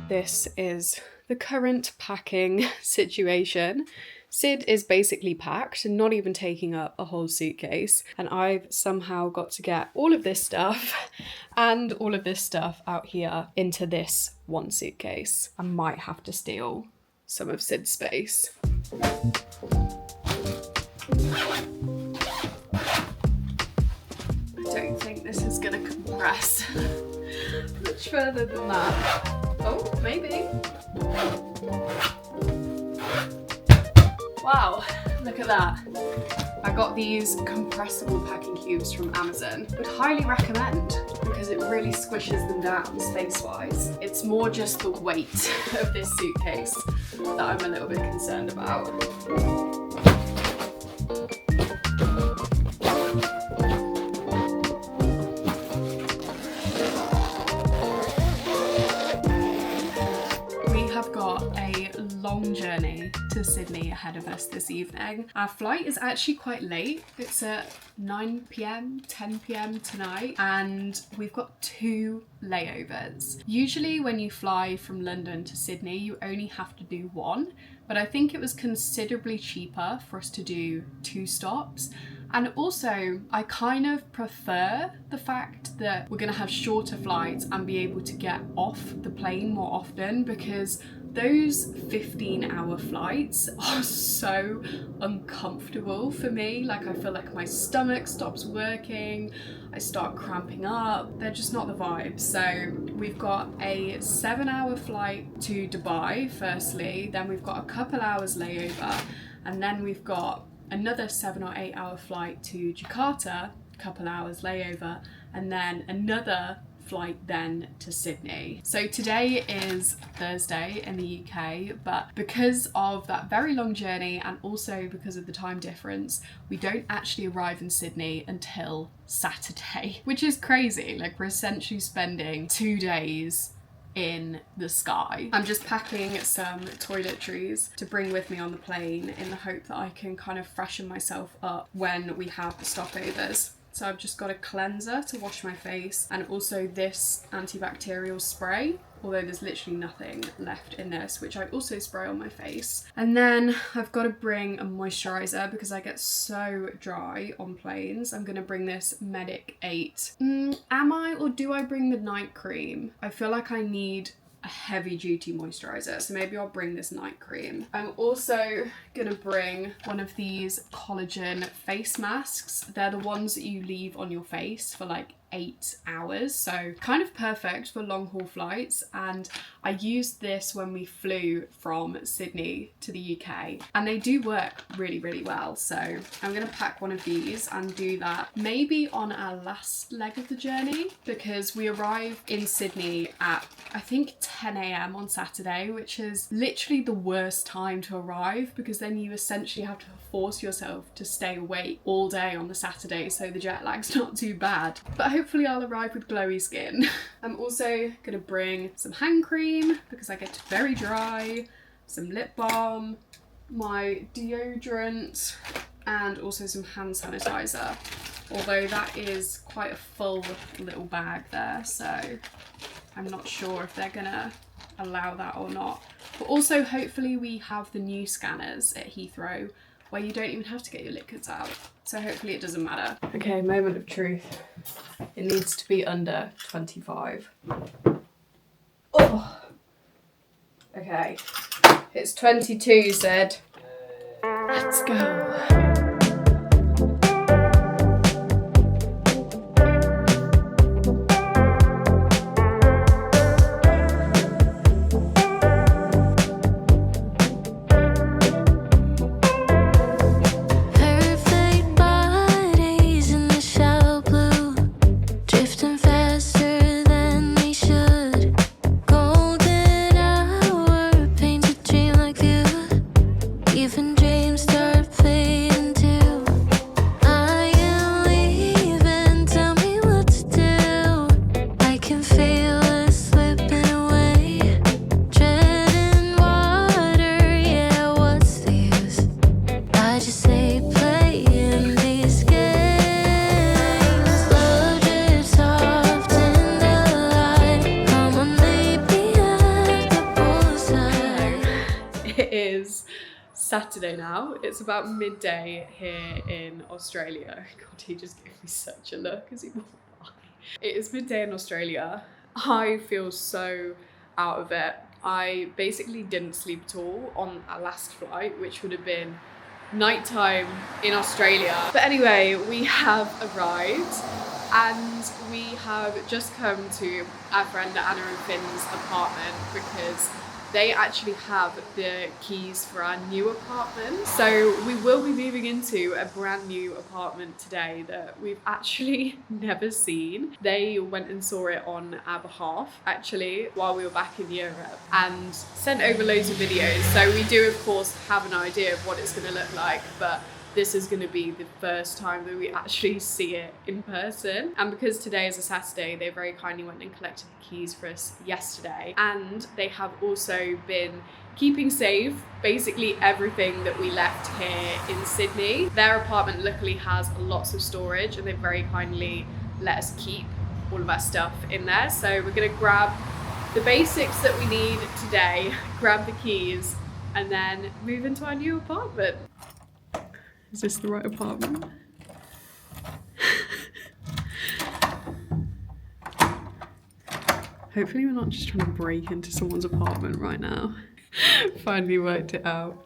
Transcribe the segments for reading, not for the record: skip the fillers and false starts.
This is the current packing situation. Sid is basically packed and not even taking up a whole suitcase, and I've somehow got to get all of this stuff and all of this stuff out here into this one suitcase. I might have to steal some of Sid's space. I don't think this is gonna compress much further than that. Oh, maybe. Wow, look at that. I got these compressible packing cubes from Amazon. Would highly recommend because it really squishes them down space-wise. It's more just the weight of this suitcase that I'm a little bit concerned about. Long journey to Sydney ahead of us this evening. Our flight is actually quite late. It's at 9 p.m, 10 p.m. tonight, and we've got 2 layovers. Usually when you fly from London to Sydney, you only have to do 1, but I think it was considerably cheaper for us to do 2 stops. And also, I kind of prefer the fact that we're going to have shorter flights and be able to get off the plane more often, because those 15-hour flights are so uncomfortable for me. Like, I feel like my stomach stops working, I start cramping up. They're just not the vibe. So we've got a 7-hour flight to Dubai firstly, then we've got a couple hours layover, and then we've got another 7 or 8 hour flight to Jakarta, a couple hours layover, and then another flight then to Sydney. So today is Thursday in the UK, but because of that very long journey and also because of the time difference, we don't actually arrive in Sydney until Saturday, which is crazy. Like, we're essentially spending 2 days in the sky. I'm just packing some toiletries to bring with me on the plane in the hope that I can kind of freshen myself up when we have the stopovers. So I've just got a cleanser to wash my face and also this antibacterial spray, although there's literally nothing left in this, which I also spray on my face. And then I've got to bring a moisturiser because I get so dry on planes. I'm going to bring this Medic 8. Am I, or do I bring the night cream? I feel like I need a heavy duty moisturiser, so maybe I'll bring this night cream. I'm also gonna bring one of these collagen face masks. They're the ones that you leave on your face for like 8 hours, so kind of perfect for long haul flights. And I used this when we flew from Sydney to the UK, and they do work really well. So I'm gonna pack one of these and do that maybe on our last leg of the journey, because we arrive in Sydney at I think 10 a.m. on Saturday, which is literally the worst time to arrive, because then you essentially have to force yourself to stay awake all day on the Saturday, so the jet lag's not too bad. But hopefully I'll arrive with glowy skin. I'm also gonna bring some hand cream because I get very dry, some lip balm, my deodorant, and also some hand sanitizer. Although that is quite a full little bag there, so I'm not sure if they're gonna allow that or not. But also hopefully we have the new scanners at Heathrow where you don't even have to get your liquids out. So hopefully it doesn't matter. Okay, moment of truth. It needs to be under 25. Oh. Okay, it's 22, Sid. Let's go. Even dreams start fading. Saturday now. It's about midday here in Australia. God, he just gave me such a look as he walked by. It is midday in Australia. I feel so out of it. I basically didn't sleep at all on our last flight, which would have been nighttime in Australia. But anyway, we have arrived and we have just come to our friend Anna and Finn's apartment because they actually have the keys for our new apartment. So we will be moving into a brand new apartment today that we've actually never seen. They went and saw it on our behalf actually while we were back in Europe and sent over loads of videos. So we do of course have an idea of what it's gonna look like, but this is going to be the first time that we actually see it in person. And because today is a Saturday, they very kindly went and collected the keys for us yesterday. And they have also been keeping safe basically everything that we left here in Sydney. Their apartment luckily has lots of storage and they very kindly let us keep all of our stuff in there. So we're going to grab the basics that we need today, grab the keys, and then move into our new apartment. Is this the right apartment? Hopefully we're not just trying to break into someone's apartment right now. Finally worked it out.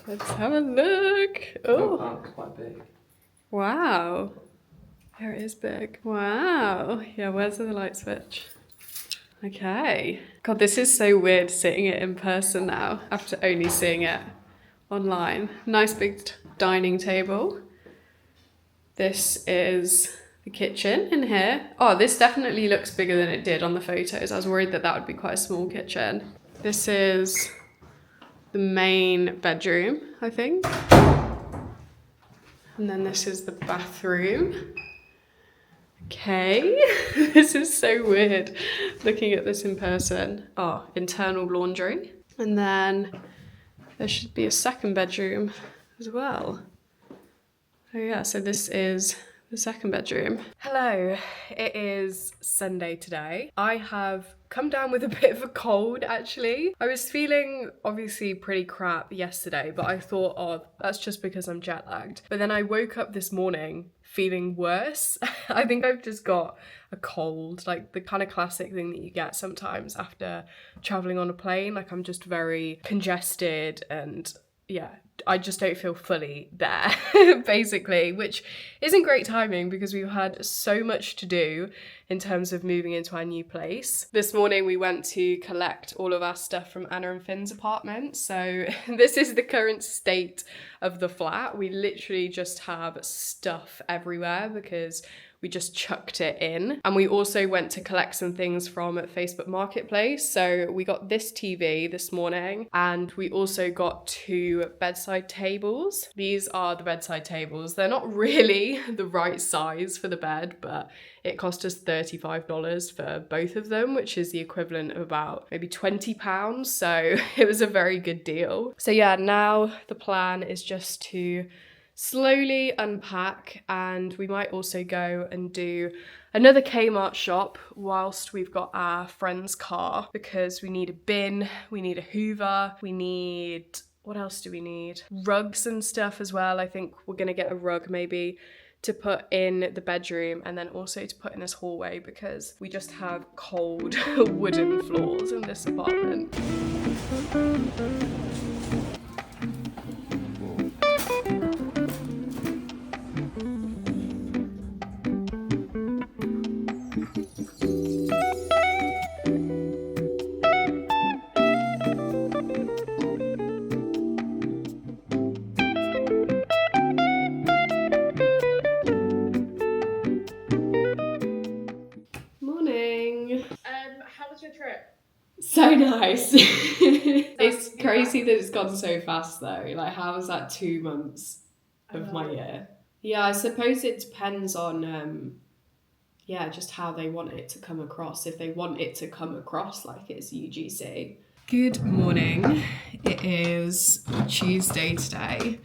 Let's have a look. Oh, it's quite big. Wow. There it is big. Wow. Yeah, where's the light switch? Okay. God, this is so weird sitting it in person now after only seeing it online. Nice big dining table. This is the kitchen in here. Oh, this definitely looks bigger than it did on the photos. I was worried that that would be quite a small kitchen. This is the main bedroom, I think. And then this is the bathroom. Okay, this is so weird looking at this in person. Oh, internal laundry. And then there should be a second bedroom as well. Oh yeah, so this is the second bedroom. Hello, it is Sunday today. I have come down with a bit of a cold actually. I was feeling obviously pretty crap yesterday, but I thought, oh, that's just because I'm jet lagged. But then I woke up this morning feeling worse. I think I've just got a cold, like the kind of classic thing that you get sometimes after traveling on a plane. Like I'm just very congested and yeah, I just don't feel fully there, basically, which isn't great timing because we've had so much to do in terms of moving into our new place. This morning we went to collect all of our stuff from Anna and Finn's apartment. So this is the current state of the flat. We literally just have stuff everywhere because we just chucked it in. And we also went to collect some things from Facebook Marketplace. So we got this TV this morning and we also got 2 bedside tables. These are the bedside tables. They're not really the right size for the bed, but it cost us $35 for both of them, which is the equivalent of about maybe £20. So it was a very good deal. So yeah, now the plan is just to slowly unpack, and we might also go and do another Kmart shop whilst we've got our friend's car because we need a bin, we need a hoover, we need, what else do we need? Rugs and stuff as well. I think we're gonna get a rug maybe to put in the bedroom and then also to put in this hallway because we just have cold wooden floors in this apartment. So nice. It's crazy that it's gone so fast though. Like how is that 2 months of my year? Yeah, I suppose it depends on just how they want it to come across. If they want it to come across like it's UGC. Good morning. It is Tuesday today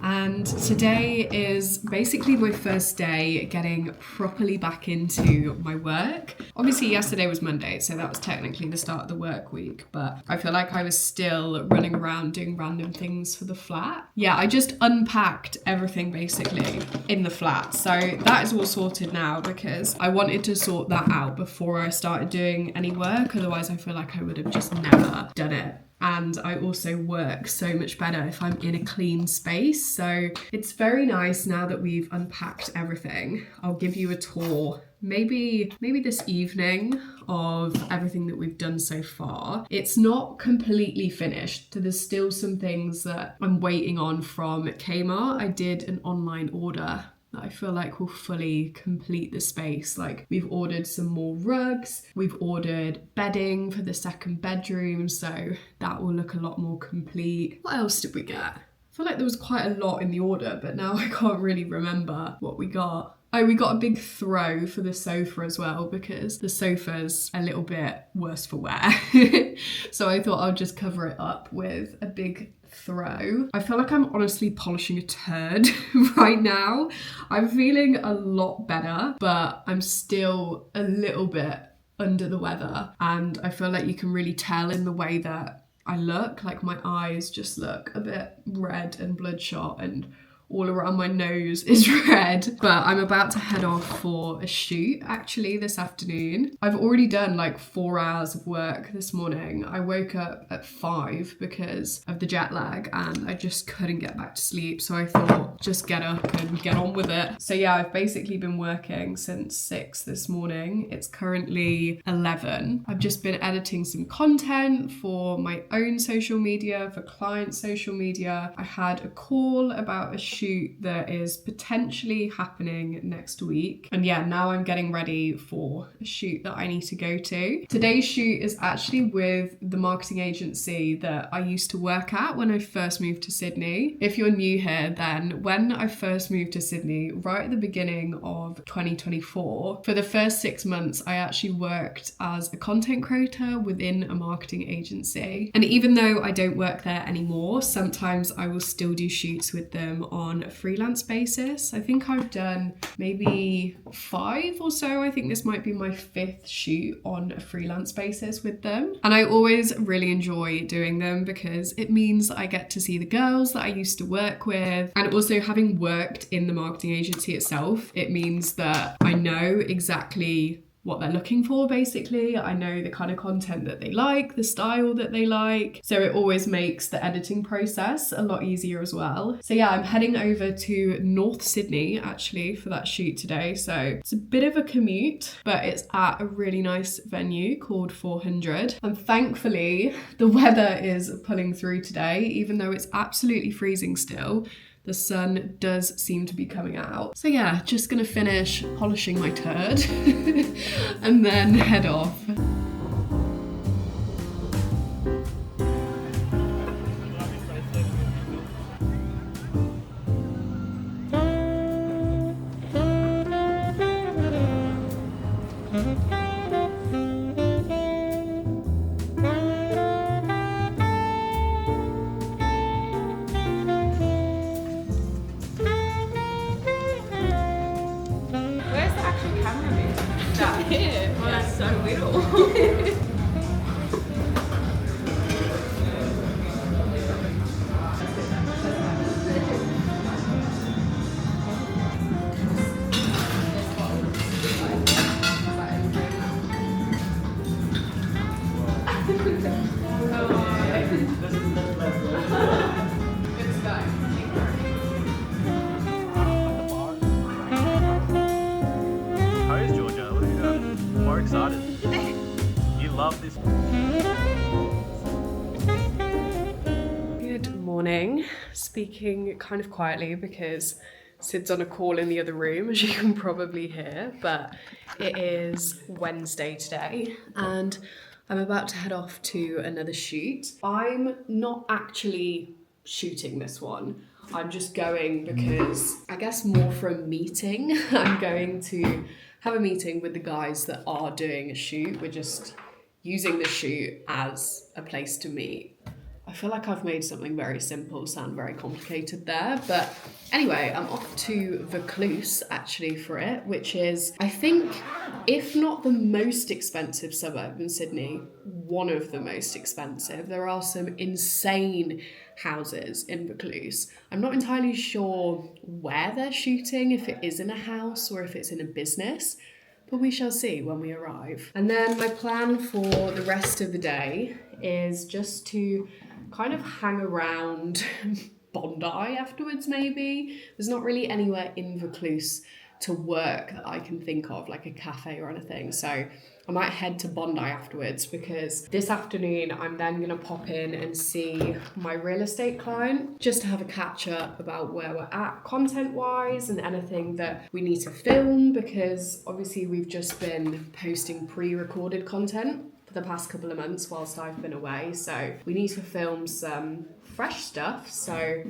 And today is basically my first day getting properly back into my work. Obviously yesterday was Monday, so that was technically the start of the work week, but I feel like I was still running around doing random things for the flat. Yeah, I just unpacked everything basically in the flat. So that is all sorted now because I wanted to sort that out before I started doing any work. Otherwise I feel like I would have just never done it. And I also work so much better if I'm in a clean space. So it's very nice now that we've unpacked everything. I'll give you a tour maybe this evening of everything that we've done so far. It's not completely finished. So there's still some things that I'm waiting on from Kmart. I did an online order that I feel like will fully complete the space. Like, we've ordered some more rugs, we've ordered bedding for the second bedroom, so that will look a lot more complete. What else did we get? I feel like there was quite a lot in the order, but now I can't really remember what we got. Oh, we got a big throw for the sofa as well because the sofa's a little bit worse for wear. So I thought I'll just cover it up with a big throw. I feel like I'm honestly polishing a turd right now. I'm feeling a lot better, but I'm still a little bit under the weather. And I feel like you can really tell in the way that I look, like my eyes just look a bit red and bloodshot and all around my nose is red. But I'm about to head off for a shoot actually this afternoon. I've already done like 4 hours of work this morning. I woke up at 5 because of the jet lag and I just couldn't get back to sleep. So I thought just get up and get on with it. So yeah, I've basically been working since 6 this morning. It's currently 11. I've just been editing some content for my own social media, for client social media. I had a call about a shoot that is potentially happening next week. And yeah, now I'm getting ready for a shoot that I need to go to. Today's shoot is actually with the marketing agency that I used to work at when I first moved to Sydney. If you're new here, then when I first moved to Sydney, right at the beginning of 2024, for the first 6 months, I actually worked as a content creator within a marketing agency. And even though I don't work there anymore, sometimes I will still do shoots with them on a freelance basis. I think I've done maybe 5 or so. I think this might be my 5th shoot on a freelance basis with them. And I always really enjoy doing them because it means I get to see the girls that I used to work with. And also, having worked in the marketing agency itself, it means that I know exactly what they're looking for basically. I know the kind of content that they like, the style that they like. So it always makes the editing process a lot easier as well. So yeah, I'm heading over to North Sydney actually for that shoot today. So it's a bit of a commute, but it's at a really nice venue called 400. And thankfully the weather is pulling through today, even though it's absolutely freezing still. The sun does seem to be coming out. So yeah, just gonna finish polishing my turd and then head off. Good morning. Speaking kind of quietly because Sid's on a call in the other room, as you can probably hear, but it is Wednesday today and I'm about to head off to another shoot. I'm not actually shooting this one. I'm just going because I guess more for a meeting. I'm going to have a meeting with the guys that are doing a shoot. We're just using the shoot as a place to meet. I feel like I've made something very simple sound very complicated there. But anyway, I'm off to Vaucluse actually for it, which is, I think, if not the most expensive suburb in Sydney, one of the most expensive. There are some insane houses in Vaucluse. I'm not entirely sure where they're shooting, if it is in a house or if it's in a business, but we shall see when we arrive. And then my plan for the rest of the day is just to kind of hang around Bondi afterwards, maybe. There's not really anywhere in Vaucluse to work that I can think of, like a cafe or anything. So I might head to Bondi afterwards, because this afternoon I'm then going to pop in and see my real estate client just to have a catch up about where we're at content wise and anything that we need to film, because obviously we've just been posting pre-recorded content for the past couple of months whilst I've been away. So we need to film some fresh stuff. So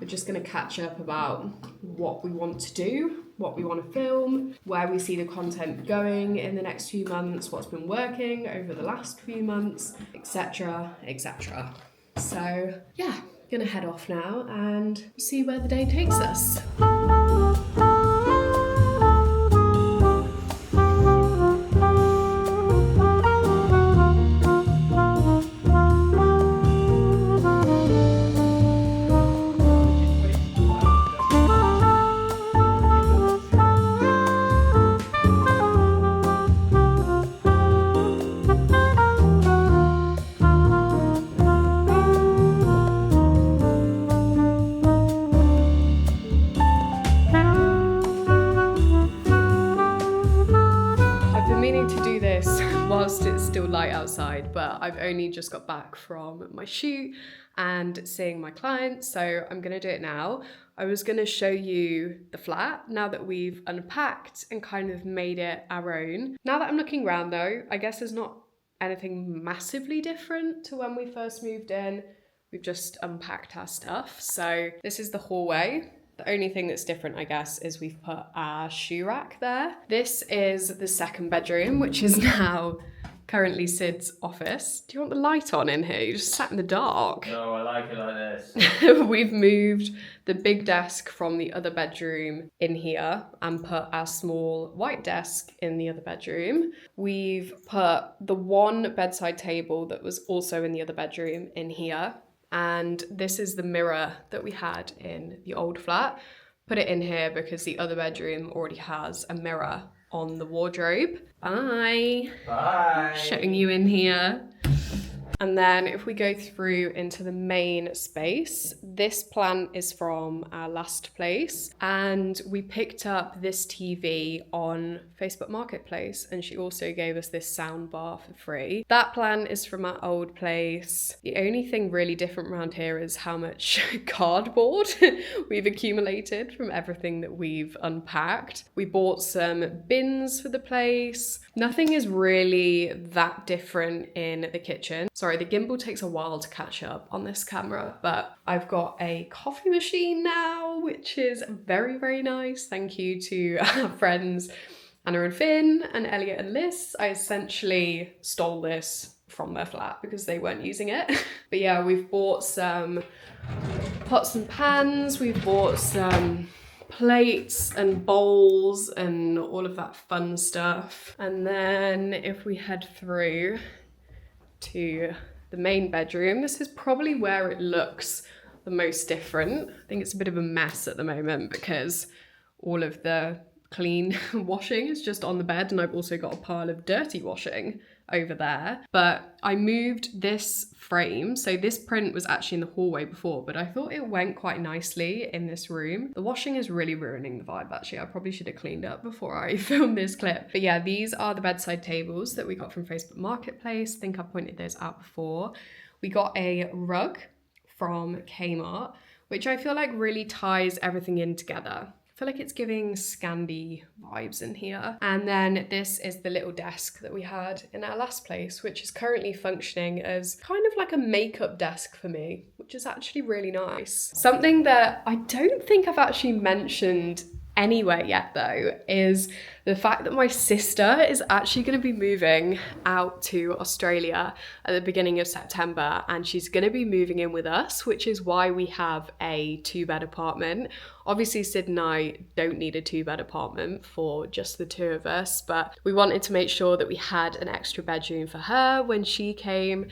we're just going to catch up about what we want to do, what we want to film, where we see the content going in the next few months, what's been working over the last few months, etc, etc. So yeah, gonna head off now and see where the day takes us. Whilst it's still light outside, but I've only just got back from my shoot and seeing my clients, so I'm gonna do it now. I was gonna show you the flat now that we've unpacked and kind of made it our own. Now that I'm looking around though, I guess there's not anything massively different to when we first moved in. We've just unpacked our stuff. So this is the hallway. The only thing that's different, I guess, is we've put our shoe rack there. This is the second bedroom, which is now currently Sid's office. Do you want the light on in here? You just sat in the dark. No, I like it like this. We've moved the big desk from the other bedroom in here and put our small white desk in the other bedroom. We've put the one bedside table that was also in the other bedroom in here. And this is the mirror that we had in the old flat. Put it in here because the other bedroom already has a mirror on the wardrobe. Bye. Bye. Showing you in here. And then if we go through into the main space, this plant is from our last place. And we picked up this TV on Facebook Marketplace, and she also gave us this sound bar for free. That plant is from our old place. The only thing really different around here is how much cardboard we've accumulated from everything that we've unpacked. We bought some bins for the place. Nothing is really that different in the kitchen. Sorry, the gimbal takes a while to catch up on this camera, but I've got a coffee machine now, which is very, very nice. Thank you to our friends Anna and Finn and Elliot and Liz. I essentially stole this from their flat because they weren't using it. But yeah, we've bought some pots and pans, we've bought some plates and bowls and all of that fun stuff. And then if we head through to the main bedroom, this is probably where it looks the most different. I think it's a bit of a mess at the moment because all of the clean washing is just on the bed, and I've also got a pile of dirty washing over there. But I moved this frame, so this print was actually in the hallway before, but I thought it went quite nicely in this room. The washing is really ruining the vibe actually. I probably should have cleaned up before I filmed this clip. But yeah, these are the bedside tables that we got from Facebook Marketplace. I think I pointed those out before. We got a rug from Kmart, which I feel like really ties everything in together. I feel like it's giving Scandi vibes in here. And then this is the little desk that we had in our last place, which is currently functioning as kind of like a makeup desk for me, which is actually really nice. Something that I don't think I've actually mentioned anywhere yet though is the fact that my sister is actually going to be moving out to Australia at the beginning of September, and she's going to be moving in with us, which is why we have a 2-bed apartment. Obviously Sid and I don't need a 2-bed apartment for just the 2 of us, but we wanted to make sure that we had an extra bedroom for her when she came.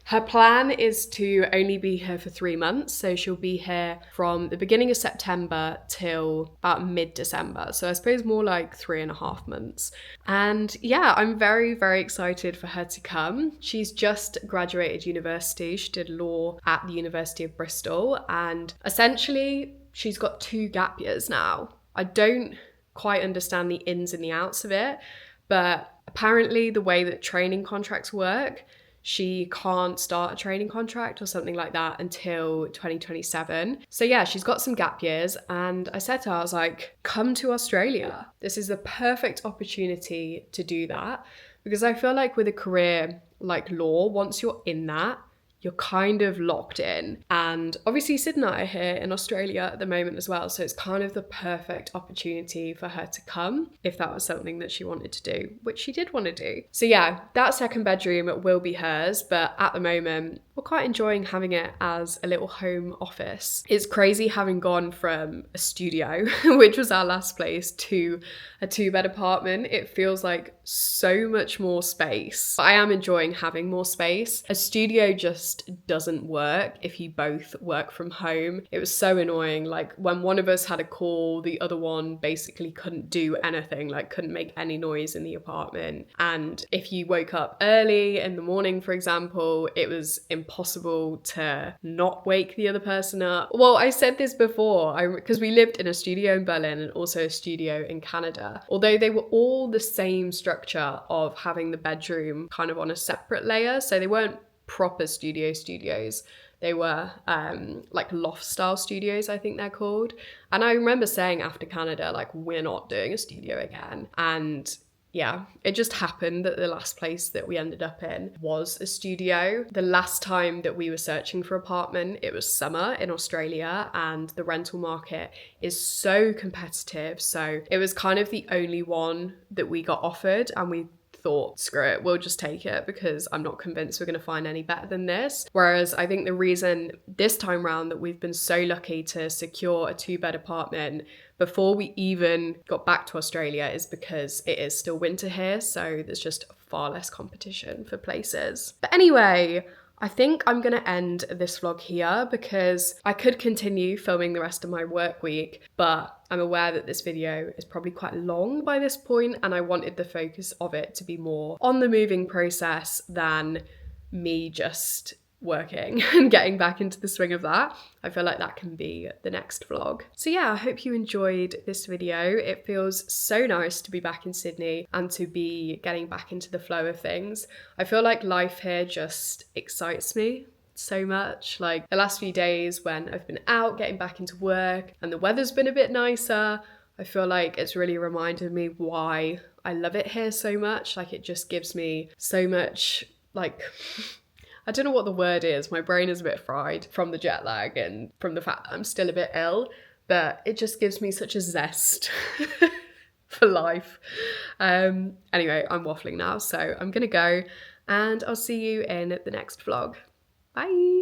Her plan is to only be here for 3 months, so she'll be here from the beginning of September till about mid-December, so I suppose more like 3.5 months. And yeah, I'm very, very excited for her to come. She's just graduated university. She did law at the University of Bristol, and essentially she's got 2 gap years now. I don't quite understand the ins and the outs of it, but apparently the way that training contracts work, she can't start a training contract or something like that until 2027. So yeah, she's got some gap years, and I said to her, I was like, come to Australia. This is the perfect opportunity to do that, because I feel like with a career like law, once you're in that, you're kind of locked in. And obviously Sid and I are here in Australia at the moment as well, so it's kind of the perfect opportunity for her to come if that was something that she wanted to do, which she did want to do. So yeah, that 2nd bedroom will be hers, but at the moment we're quite enjoying having it as a little home office. It's crazy having gone from a studio, which was our last place, to a 2-bed apartment. It feels like so much more space. I am enjoying having more space. A studio just doesn't work if you both work from home. It was so annoying. Like when one of us had a call, the other one basically couldn't do anything, like couldn't make any noise in the apartment. And if you woke up early in the morning, for example, it was impossible to not wake the other person up. Well, I said this before, because we lived in a studio in Berlin and also a studio in Canada. Although they were all the same structure of having the bedroom kind of on a separate layer, so they weren't proper studios. They were like loft style studios, I think they're called. And I remember saying after Canada, like, we're not doing a studio again. And yeah, it just happened that the last place that we ended up in was a studio. The last time that we were searching for an apartment, it was summer in Australia, and the rental market is so competitive. So it was kind of the only one that we got offered, and we thought, screw it, we'll just take it, because I'm not convinced we're going to find any better than this. Whereas I think the reason this time round that we've been so lucky to secure a 2-bed apartment before we even got back to Australia is because it is still winter here, so there's just far less competition for places. But anyway, I think I'm going to end this vlog here, because I could continue filming the rest of my work week, but I'm aware that this video is probably quite long by this point, and I wanted the focus of it to be more on the moving process than me just working and getting back into the swing of that. I feel like that can be the next vlog. So yeah, I hope you enjoyed this video. It feels so nice to be back in Sydney and to be getting back into the flow of things. I feel like life here just excites me so much. Like the last few days when I've been out getting back into work and the weather's been a bit nicer, I feel like it's really reminded me why I love it here so much. Like it just gives me so much, like, I don't know what the word is. My brain is a bit fried from the jet lag and from the fact that I'm still a bit ill, but it just gives me such a zest for life. Anyway, I'm waffling now, so I'm gonna go, and I'll see you in the next vlog. Bye.